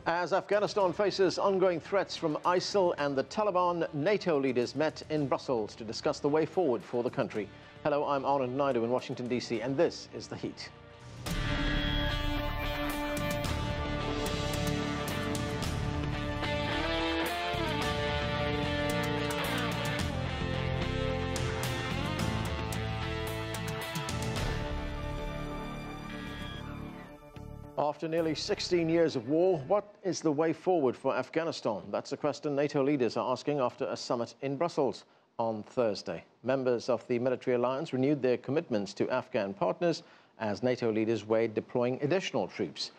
As Afghanistan faces ongoing threats from ISIL and the Taliban, NATO leaders met in Brussels to discuss the way forward for the country. Hello, I'm Anand Naidu in Washington, D.C., and this is The Heat. After nearly 16 years of war, what is the way forward for Afghanistan? That's a question NATO leaders are asking after a summit in Brussels on Thursday. Members of the military alliance renewed their commitments to Afghan partners as NATO leaders weighed deploying additional troops.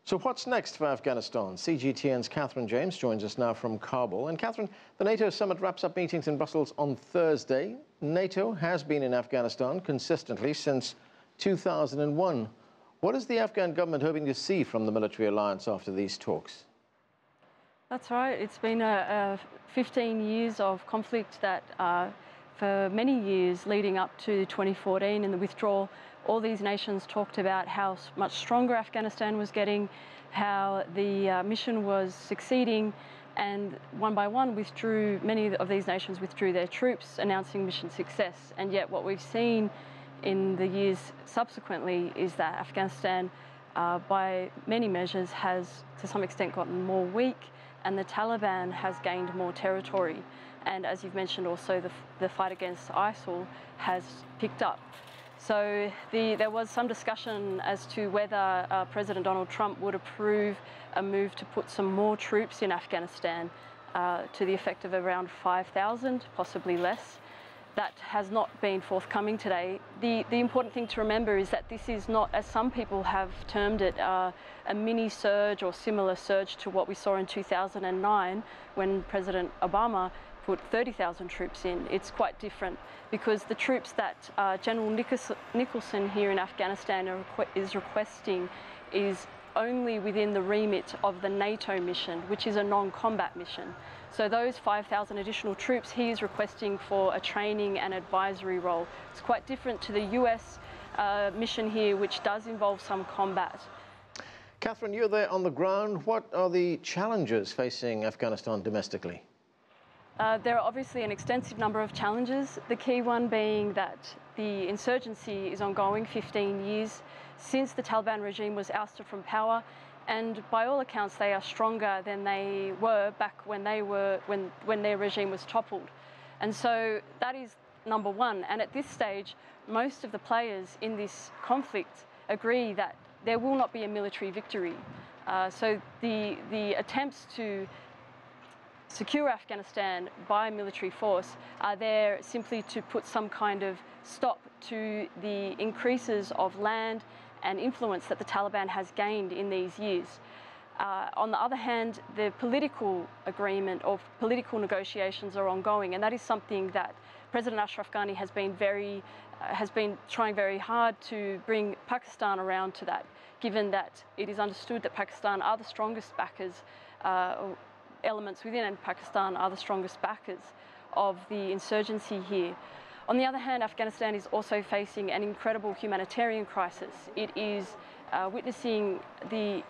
So what's next for Afghanistan? CGTN's Catherine James joins us now from Kabul. And Catherine, the NATO summit wraps up meetings in Brussels on Thursday. NATO has been in Afghanistan consistently since 2001. What is the Afghan government hoping to see from the military alliance after these talks? That's right. It's been 15 years of conflict that for many years leading up to 2014 and the withdrawal, all these nations talked about how much stronger Afghanistan was getting, how the mission was succeeding, and one by one many of these nations withdrew their troops, announcing mission success. And yet what we've seen in the years subsequently is that Afghanistan, by many measures, has to some extent gotten more weak, and the Taliban has gained more territory. And as you've mentioned also, the fight against ISIL has picked up. So there was some discussion as to whether President Donald Trump would approve a move to put some more troops in Afghanistan to the effect of around 5,000, possibly less. That has not been forthcoming today. The important thing to remember is that this is not, as some people have termed it, a mini surge or similar surge to what we saw in 2009 when President Obama put 30,000 troops in. It's quite different because the troops that General Nicholson here in Afghanistan is requesting is only within the remit of the NATO mission, which is a non-combat mission. So those 5,000 additional troops he is requesting for a training and advisory role. It's quite different to the US mission here, which does involve some combat. Catherine, you're there on the ground. What are the challenges facing Afghanistan domestically? There are obviously an extensive number of challenges, the key one being that the insurgency is ongoing 15 years since the Taliban regime was ousted from power, and by all accounts they are stronger than they were back when their regime was toppled. And so that is number one, and at this stage most of the players in this conflict agree that there will not be a military victory. So the attempts to secure Afghanistan by military force are there simply to put some kind of stop to the increases of land and influence that the Taliban has gained in these years. On the other hand, the political agreement or political negotiations are ongoing, and that is something that President Ashraf Ghani has been trying very hard to bring Pakistan around to that, given that it is understood that Pakistan are the strongest backers, elements within Pakistan are the strongest backers of the insurgency here. On the other hand, Afghanistan is also facing an incredible humanitarian crisis. It is witnessing the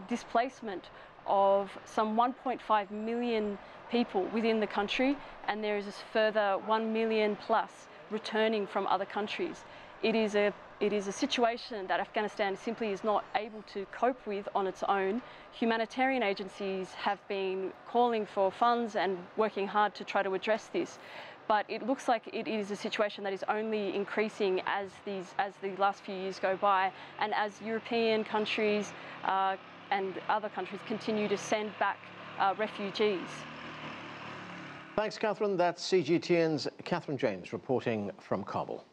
displacement of some 1.5 million people within the country, and there is a further 1 million plus returning from other countries. It is a situation that Afghanistan simply is not able to cope with on its own. Humanitarian agencies have been calling for funds and working hard to try to address this, but it looks like it is a situation that is only increasing as the last few years go by, and as European countries and other countries continue to send back refugees. Thanks, Catherine. That's CGTN's Catherine James reporting from Kabul.